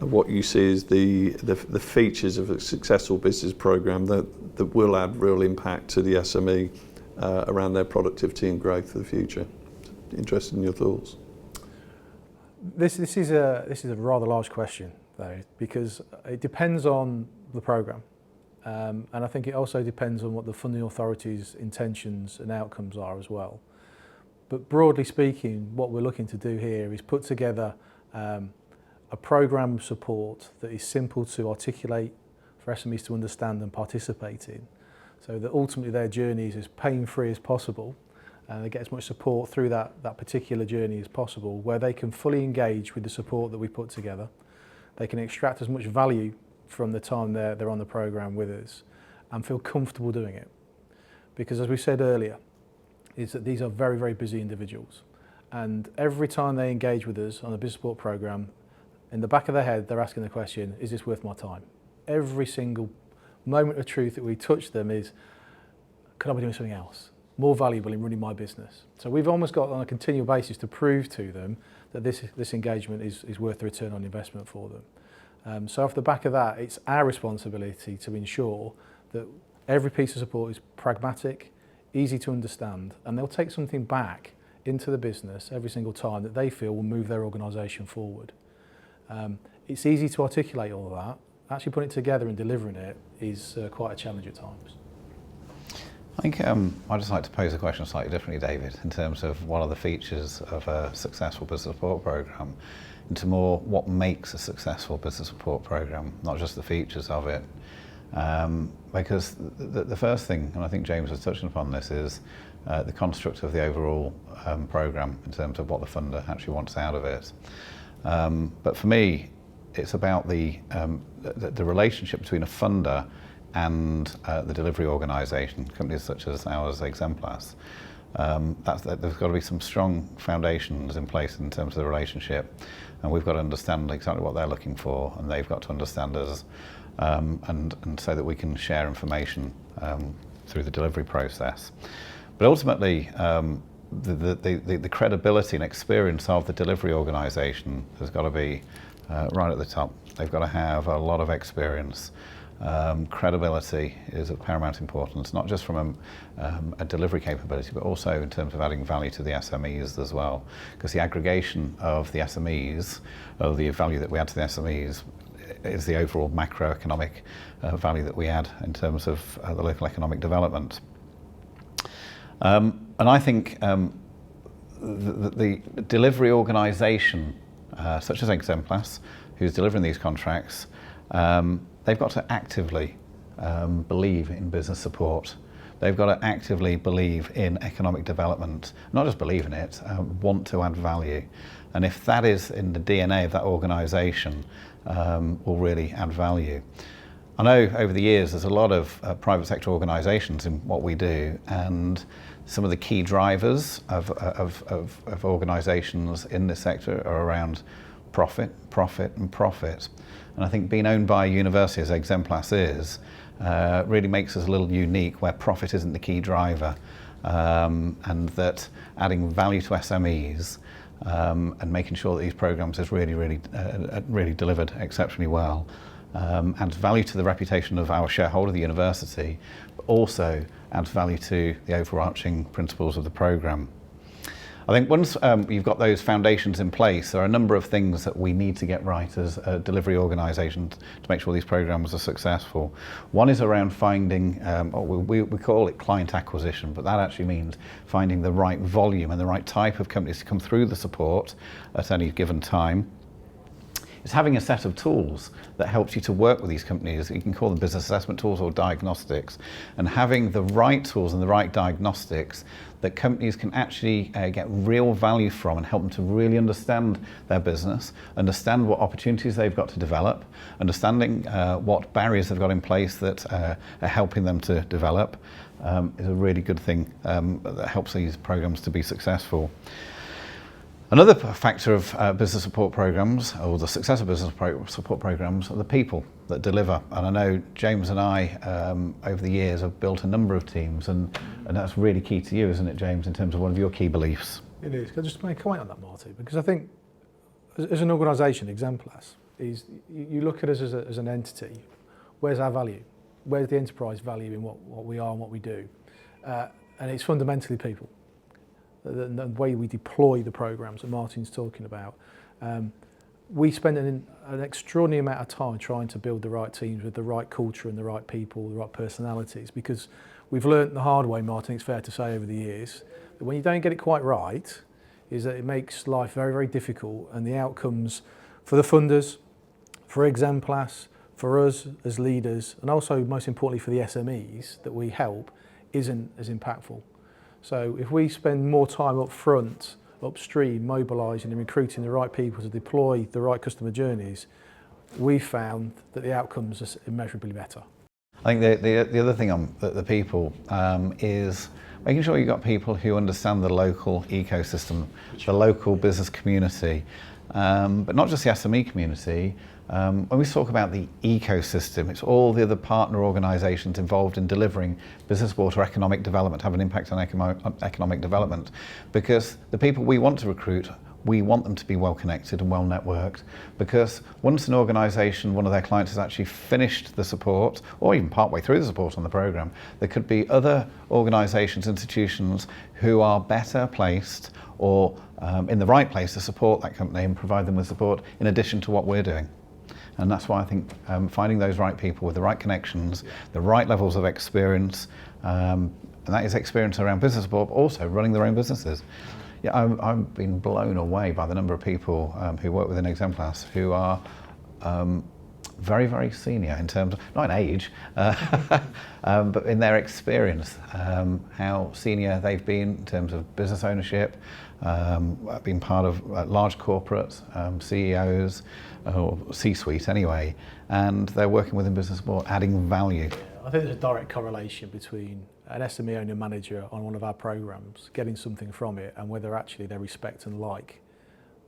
What you see is the features of a successful business program that will add real impact to the SME around their productivity and growth for the future. Interested in your thoughts? This is a rather large question, though, because it depends on the programme, and I think it also depends on what the funding authority's intentions and outcomes are as well. But broadly speaking, what we're looking to do here is put together a programme of support that is simple to articulate for SMEs to understand and participate in, so that ultimately their journey is as pain-free as possible and they get as much support through that particular journey as possible, where they can fully engage with the support that we put together. They can extract as much value from the time they're on the programme with us and feel comfortable doing it. Because as we said earlier, is that these are very, very busy individuals, and every time they engage with us on a business support programme, in the back of their head they're asking the question, is this worth my time? Every single moment of truth that we touch them is, could I be doing something else more valuable in running my business? So we've almost got on a continual basis to prove to them that this engagement is worth the return on investment for them. So off the back of that, it's our responsibility to ensure that every piece of support is pragmatic, easy to understand, and they'll take something back into the business every single time that they feel will move their organisation forward. It's easy to articulate all of that. Actually putting it together and delivering it is quite a challenge at times. I think I'd just like to pose a question slightly differently, David, in terms of what are the features of a successful business support programme, into more what makes a successful business support programme, not just the features of it. Because the first thing, and I think James was touching upon this, is the construct of the overall programme in terms of what the funder actually wants out of it. But for me, it's about the relationship between a funder and the delivery organisation, companies such as ours, Exemplas. There's got to be some strong foundations in place in terms of the relationship, and we've got to understand exactly what they're looking for, and they've got to understand us, and so that we can share information through the delivery process. But ultimately, the credibility and experience of the delivery organisation has got to be right at the top. They've got to have a lot of experience. Credibility is of paramount importance, not just from a delivery capability, but also in terms of adding value to the SMEs as well. Because the aggregation of the SMEs, of the value that we add to the SMEs, is the overall macroeconomic value that we add in terms of the local economic development. And I think the delivery organisation, such as Exemplas, who's delivering these contracts, they've got to actively believe in business support. They've got to actively believe in economic development, not just believe in it, want to add value. And if that is in the DNA of that organisation, will really add value. I know over the years there's a lot of private sector organisations in what we do, and some of the key drivers of organisations in this sector are around profit, profit and profit. And I think being owned by a university as Exemplas is, really makes us a little unique, where profit isn't the key driver, and that adding value to SMEs and making sure that these programmes is really delivered exceptionally well, adds value to the reputation of our shareholder, the university, but also adds value to the overarching principles of the programme. I think once you've got those foundations in place, there are a number of things that we need to get right as a delivery organisation to make sure these programmes are successful. One is around finding, we call it client acquisition, but that actually means finding the right volume and the right type of companies to come through the support at any given time. It's having a set of tools that helps you to work with these companies. You can call them business assessment tools or diagnostics, and having the right tools and the right diagnostics that companies can actually get real value from, and help them to really understand their business, understand what opportunities they've got to develop, understanding what barriers they've got in place that are helping them to develop, is a really good thing that helps these programs to be successful. Another factor of business support programs, or the success of business support programs, are the people that deliver. And I know James and I, over the years, have built a number of teams, and that's really key to you, isn't it, James, in terms of one of your key beliefs? It is. Can I just make a comment on that, Marty? Because I think, as an organisation, Exemplas, is you look at us as an entity. Where's our value? Where's the enterprise value in what we are and what we do? And it's fundamentally people. The way we deploy the programs that Martin's talking about. We spend an extraordinary amount of time trying to build the right teams with the right culture and the right people, the right personalities, because we've learnt the hard way, Martin, it's fair to say over the years, that when you don't get it quite right, is that it makes life very, very difficult, and the outcomes for the funders, for Exemplas, for us as leaders, and also most importantly for the SMEs that we help, isn't as impactful. So if we spend more time up front, upstream, mobilising and recruiting the right people to deploy the right customer journeys, we found that the outcomes are immeasurably better. I think the other thing on the people is making sure you've got people who understand the local ecosystem, the local business community, but not just the SME community. When we talk about the ecosystem, it's all the other partner organisations involved in delivering business support or economic development, have an impact on economic development. Because the people we want to recruit, we want them to be well connected and well networked, because once an organisation, one of their clients has actually finished the support, or even partway through the support on the programme, there could be other organisations, institutions who are better placed or in the right place to support that company and provide them with support in addition to what we're doing. And that's why I think finding those right people with the right connections, the right levels of experience, and that is experience around business support, but also running their own businesses. Yeah, I've been blown away by the number of people who work within Exemplas who are very, very senior in terms of, not in age, but in their experience, how senior they've been in terms of business ownership, being part of large corporates, CEOs, or C-suite anyway, and they're working within business support, adding value. I think there's a direct correlation between an SME owner manager on one of our programs getting something from it and whether actually they respect and like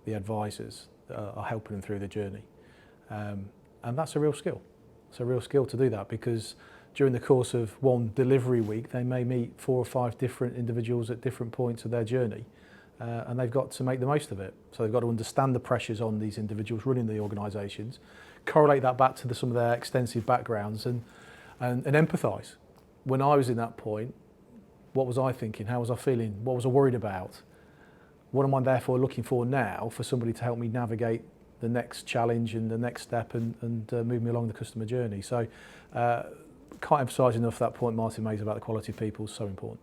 the advisors that are helping them through the journey. And that's a real skill. It's a real skill to do that, because during the course of one delivery week, they may meet 4 or 5 different individuals at different points of their journey. And they've got to make the most of it. So they've got to understand the pressures on these individuals running the organisations, correlate that back to some of their extensive backgrounds and empathise. When I was in that point, what was I thinking? How was I feeling? What was I worried about? What am I therefore looking for now for somebody to help me navigate the next challenge and the next step and move me along the customer journey? So can't emphasise enough that point Martin made about the quality of people is so important.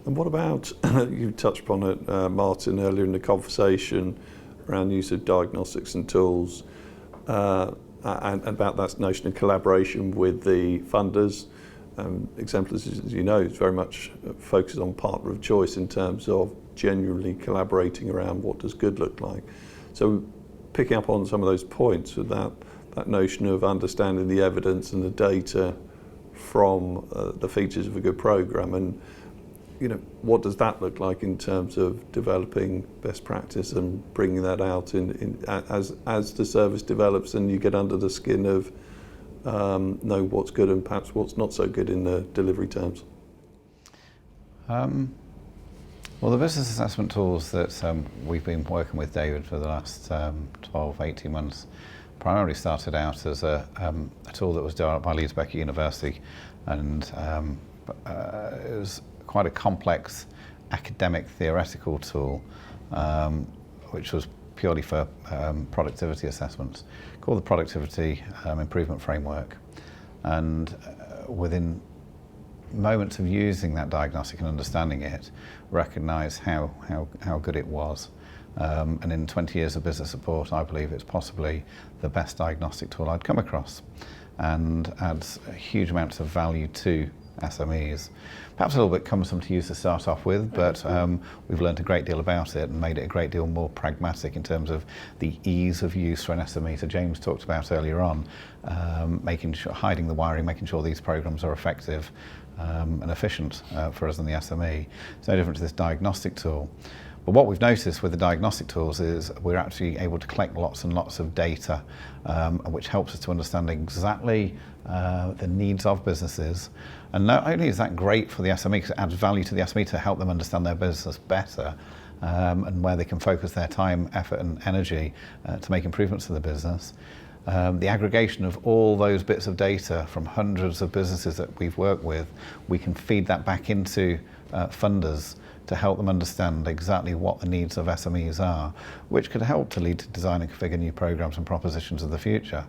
And what about, you touched upon it, Martin, earlier in the conversation around the use of diagnostics and tools, and about that notion of collaboration with the funders. Exemplas, as you know, is very much focused on partner of choice in terms of genuinely collaborating around what does good look like. So picking up on some of those points with that notion of understanding the evidence and the data from the features of a good programme, and what does that look like in terms of developing best practice and bringing that out as the service develops and you get under the skin of know what's good and perhaps what's not so good in the delivery terms? Well, the business assessment tools that we've been working with David for the last 12, 18 months primarily started out as a tool that was developed by Leeds Becker University, and it was quite a complex academic theoretical tool which was purely for productivity assessments, called the Productivity Improvement Framework. And within moments of using that diagnostic and understanding it, recognise how good it was. And in 20 years of business support, I believe it's possibly the best diagnostic tool I'd come across, and adds huge amounts of value to SMEs. Perhaps a little bit cumbersome to use to start off with, but we've learned a great deal about it and made it a great deal more pragmatic in terms of the ease of use for an SME. So James talked about earlier on, making sure, hiding the wiring, making sure these programs are effective and efficient for us in the SME. It's no different to this diagnostic tool. But what we've noticed with the diagnostic tools is we're actually able to collect lots and lots of data, which helps us to understand exactly the needs of businesses. And not only is that great for the SME, because it adds value to the SME to help them understand their business better, and where they can focus their time, effort and energy to make improvements to the business. The aggregation of all those bits of data from hundreds of businesses that we've worked with, we can feed that back into funders to help them understand exactly what the needs of SMEs are, which could help to lead to design and configure new programs and propositions of the future.